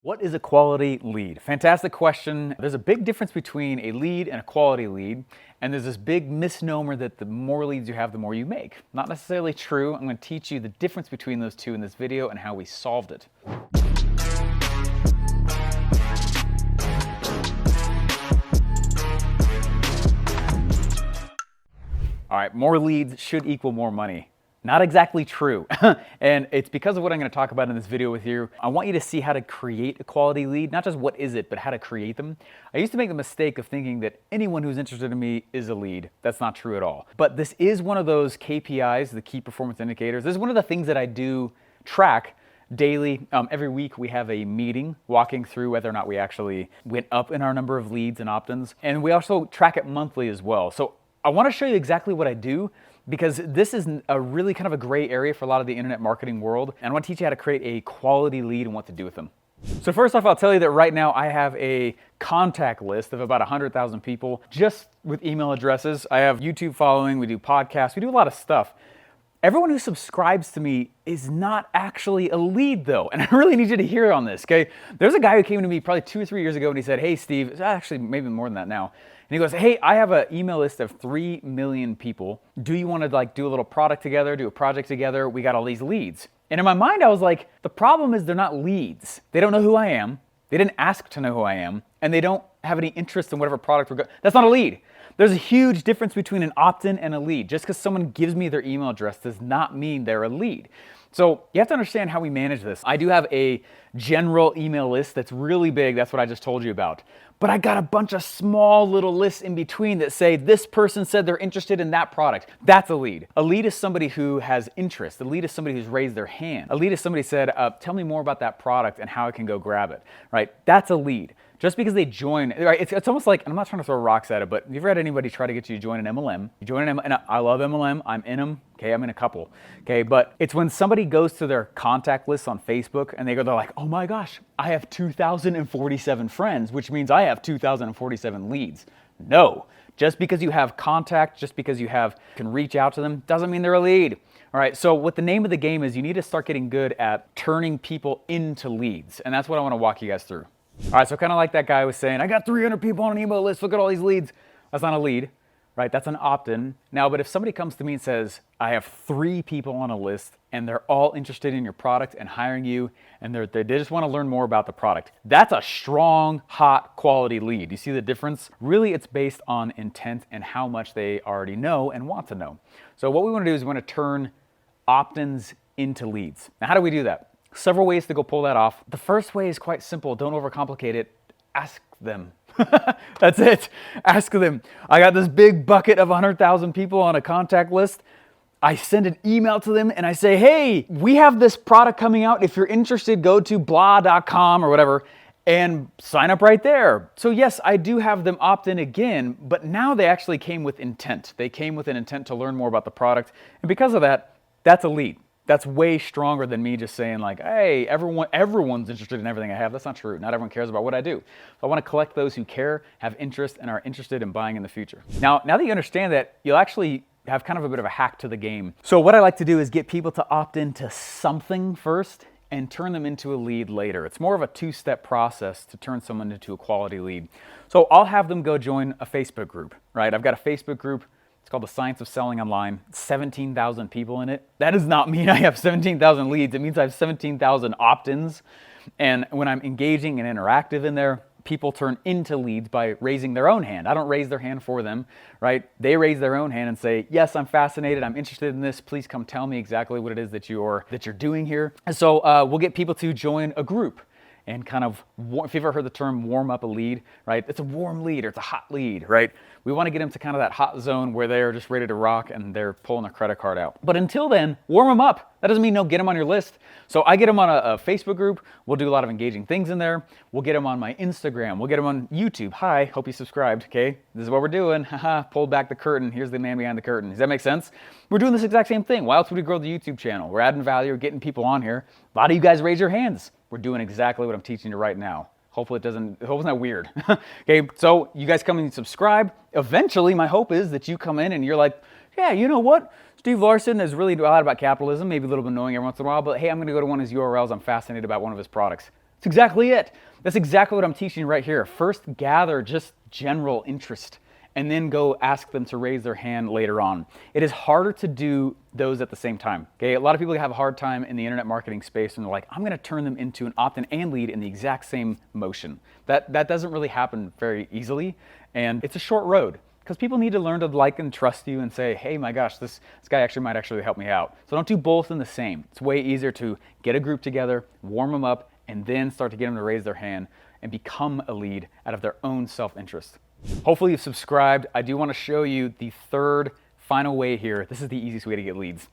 What is a quality lead? Fantastic question. There's a big difference between a lead and a quality lead, and there's this big misnomer that the more leads you have, the more you make. Not necessarily true. I'm going to teach you the difference between those two in this video and how we solved it. All right, more leads should equal more money. Not exactly true. And it's because of what I'm going to talk about in this video with you. I want you to see how to create a quality lead, not just what is it, but how to create them. I used to make the mistake of thinking that anyone who's interested in me is a lead. That's not true at all. But this is one of those KPIs, the key performance indicators. This is one of the things that I do track daily. Every week we have a meeting walking through whether or not we actually went up in our number of leads and opt-ins. And we also track it monthly as well. So I want to show you exactly what I do, because this is a really kind of a gray area for a lot of the internet marketing world. And I want to teach you how to create a quality lead and what to do with them. So first off, I'll tell you that right now I have a contact list of about 100,000 people just with email addresses. I have YouTube following, we do podcasts, we do a lot of stuff. Everyone who subscribes to me is not actually a lead though. And I really need you to hear on this, okay? There's a guy who came to me probably 2 or 3 years ago and he said, "Hey Steve," actually maybe more than that now. And he goes, "Hey, I have an email list of 3 million people. Do you want to do a little product together, do a project together? We got all these leads." And in my mind, I was like, the problem is they're not leads. They don't know who I am. They didn't ask to know who I am. And they don't have any interest in whatever product we're going. That's not a lead. There's a huge difference between an opt-in and a lead. Just because someone gives me their email address does not mean they're a lead. So you have to understand how we manage this. I do have a general email list that's really big. That's what I just told you about. But I got a bunch of small little lists in between that say this person said they're interested in that product. That's a lead. A lead is somebody who has interest. A lead is somebody who's raised their hand. A lead is somebody said, "Tell me more about that product and how I can go grab it." Right? That's a lead. Just because they join, right? It's almost like, and I'm not trying to throw rocks at it, but have you ever had anybody try to get you to join an MLM? You join an MLM, and I love MLM. I'm in them. Okay, I'm in a couple. Okay, but it's when somebody goes to their contact list on Facebook and they're like, "Oh my gosh, I have 2,047 friends, which means I have 2,047 leads." No, just because you have contact, just because you can reach out to them, doesn't mean they're a lead. All right, so what the name of the game is, you need to start getting good at turning people into leads, and that's what I want to walk you guys through. All right, so kind of like that guy was saying, "I got 300 people on an email list, look at all these leads." That's not a lead, right? That's an opt-in. Now, but if somebody comes to me and says, "I have 3 people on a list and they're all interested in your product and hiring you, and they just want to learn more about the product," that's a strong, hot, quality lead. You see the difference? Really, it's based on intent and how much they already know and want to know. So what we want to do is we want to turn opt-ins into leads. Now, how do we do that? Several ways to go pull that off. The first way is quite simple. Don't overcomplicate it. Ask them. That's it. Ask them. I got this big bucket of 100,000 people on a contact list. I send an email to them and I say, "Hey, we have this product coming out. If you're interested, go to blah.com or whatever and sign up right there." So yes, I do have them opt in again, but now they actually came with intent. They came with an intent to learn more about the product. And because of that, that's a lead. That's way stronger than me just saying like, "Hey, everyone's interested in everything I have." That's not true. Not everyone cares about what I do. I want to collect those who care, have interest, and are interested in buying in the future. Now that you understand that, you'll actually have kind of a bit of a hack to the game. So what I like to do is get people to opt into something first and turn them into a lead later. It's more of a 2-step process to turn someone into a quality lead. So I'll have them go join a Facebook group, right? I've got a Facebook group. It's called The Science of Selling Online. 17,000 people in it. That does not mean I have 17,000 leads. It means I have 17,000 opt-ins. And when I'm engaging and interactive in there, people turn into leads by raising their own hand. I don't raise their hand for them, right? They raise their own hand and say, "Yes, I'm fascinated. I'm interested in this. Please come tell me exactly what it is that you're doing here." And so we'll get people to join a group and kind of, if you've ever heard the term warm up a lead, right? It's a warm lead or it's a hot lead, right? We want to get them to kind of that hot zone where they're just ready to rock and they're pulling their credit card out. But until then, warm them up. That doesn't mean no, get them on your list. So I get them on a Facebook group. We'll do a lot of engaging things in there. We'll get them on my Instagram. We'll get them on YouTube. Hi, hope you subscribed, okay? This is what we're doing. Haha, pulled back the curtain. Here's the man behind the curtain. Does that make sense? We're doing this exact same thing. Why else would we grow the YouTube channel? We're adding value, we're getting people on here. A lot of you guys raise your hands. We're doing exactly what I'm teaching you right now. Hopefully it's not weird. Okay, so you guys come and subscribe. Eventually, my hope is that you come in and you're like, "Yeah, you know what? Steve Larsen is really a lot about capitalism, maybe a little bit annoying every once in a while, but hey, I'm going to go to one of his URLs. I'm fascinated about one of his products." That's exactly it. That's exactly what I'm teaching right here. First, gather just general interest and then go ask them to raise their hand later on. It is harder to do those at the same time. Okay, a lot of people have a hard time in the internet marketing space and they're like, I'm gonna turn them into an opt-in and lead in the exact same motion. That doesn't really happen very easily, and it's a short road because people need to learn to like and trust you and say, hey, my gosh, this guy might actually help me out. So don't do both in the same. It's way easier to get a group together, warm them up, and then start to get them to raise their hand and become a lead out of their own self-interest. Hopefully you've subscribed. I do want to show you the third final way here. This is the easiest way to get leads.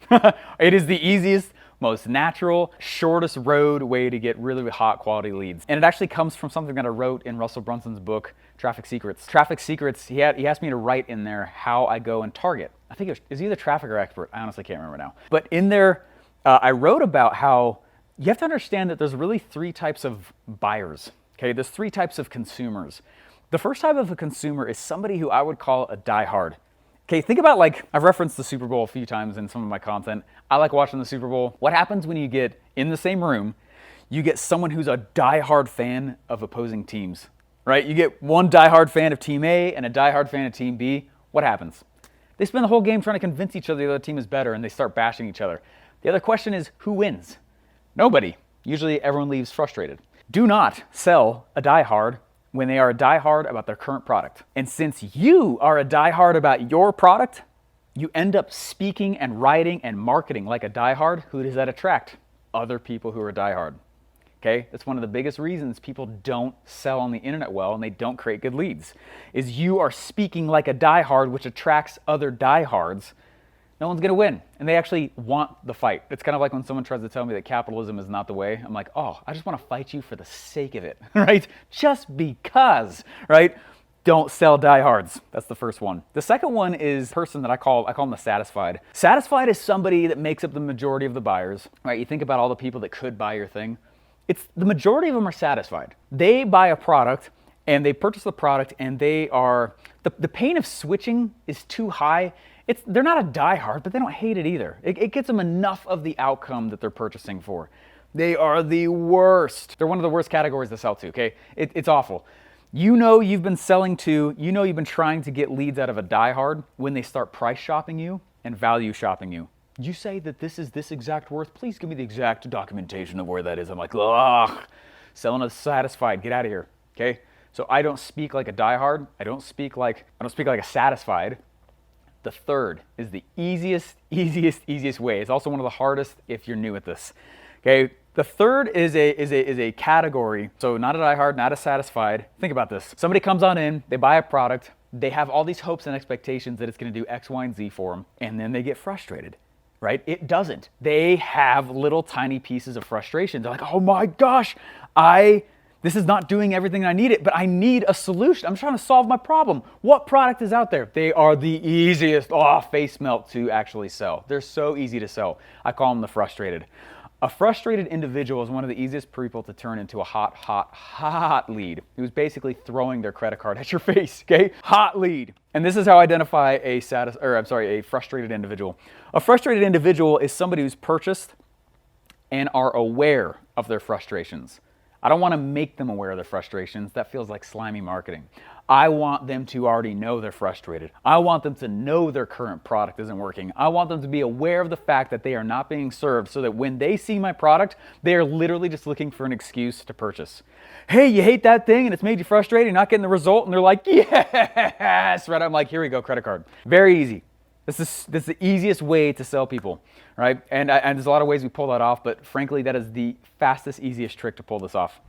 It is the easiest, most natural, shortest road way to get really hot quality leads. And it actually comes from something that I wrote in Russell Brunson's book, Traffic Secrets. Traffic Secrets, he asked me to write in there how I go and target. I think it was either traffic or expert. I honestly can't remember now. But in there, I wrote about how you have to understand that there's really three types of buyers. Okay, there's three types of consumers. The first type of a consumer is somebody who I would call a diehard. Okay, think about, like, I've referenced the Super Bowl a few times in some of my content. I like watching the Super Bowl. What happens when you get in the same room, you get someone who's a diehard fan of opposing teams, right? You get one diehard fan of Team A and a diehard fan of Team B. What happens? They spend the whole game trying to convince each other the other team is better, and they start bashing each other. The other question is, who wins? Nobody. Usually everyone leaves frustrated. Do not sell a diehard when they are a diehard about their current product. And since you are a diehard about your product, you end up speaking and writing and marketing like a diehard. Who does that attract? Other people who are diehard. Okay, that's one of the biggest reasons people don't sell on the internet well and they don't create good leads, is you are speaking like a diehard, which attracts other diehards. No one's gonna win, and they actually want the fight. It's kind of like when someone tries to tell me that capitalism is not the way. I'm like, oh, I just wanna fight you for the sake of it, right? Just because, right? Don't sell diehards. That's the first one. The second one is a person that I call them the satisfied. Satisfied is somebody that makes up the majority of the buyers, right? You think about all the people that could buy your thing. It's the majority of them are satisfied. They buy a product and they purchase the product and they are, the pain of switching is too high. They're not a diehard, but they don't hate it either. It gets them enough of the outcome that they're purchasing for. They are the worst. They're one of the worst categories to sell to, okay? It's awful. You know you've been selling to, you know you've been trying to get leads out of a diehard when they start price shopping you and value shopping you. You say that this is this exact worth, please give me the exact documentation of where that is. I'm like, ugh, selling a satisfied, get out of here, okay? So I don't speak like a diehard. I don't speak like a satisfied. The third is the easiest way. It's also one of the hardest if you're new at this. Okay, the third is a category. So not a diehard, not a satisfied. Think about this. Somebody comes on in, they buy a product, they have all these hopes and expectations that it's going to do X, Y, and Z for them, and then they get frustrated. Right? It doesn't. They have little tiny pieces of frustration. They're like, oh my gosh, this is not doing everything I need it, but I need a solution. I'm trying to solve my problem. What product is out there? They are the easiest, face melt to actually sell. They're so easy to sell. I call them the frustrated. A frustrated individual is one of the easiest people to turn into a hot lead, who's basically throwing their credit card at your face, okay? Hot lead. And this is how I identify a frustrated individual. A frustrated individual is somebody who's purchased and are aware of their frustrations. I don't want to make them aware of their frustrations. That feels like slimy marketing. I want them to already know they're frustrated. I want them to know their current product isn't working. I want them to be aware of the fact that they are not being served so that when they see my product, they are literally just looking for an excuse to purchase. Hey, you hate that thing and it's made you frustrated, you're not getting the result, and they're like, yes, right? I'm like, here we go, credit card. Very easy. This is the easiest way to sell people, right? And there's a lot of ways we pull that off, but frankly, that is the fastest, easiest trick to pull this off.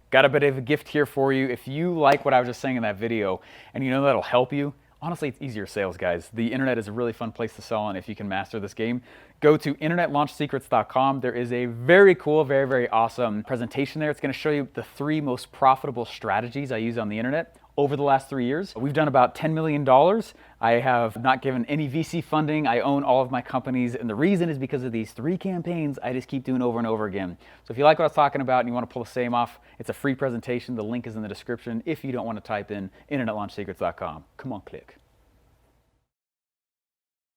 Got a bit of a gift here for you. If you like what I was just saying in that video and you know that'll help you, honestly, it's easier sales, guys. The internet is a really fun place to sell on if you can master this game. Go to internetlaunchsecrets.com. There is a very cool, very, very awesome presentation there. It's going to show you the 3 most profitable strategies I use on the internet over the last 3 years. We've done about $10 million. I have not given any VC funding. I own all of my companies, and the reason is because of these 3 campaigns I just keep doing over and over again. So if you like what I was talking about and you want to pull the same off, it's a free presentation. The link is in the description if you don't want to type in internetlaunchsecrets.com. Come on, click.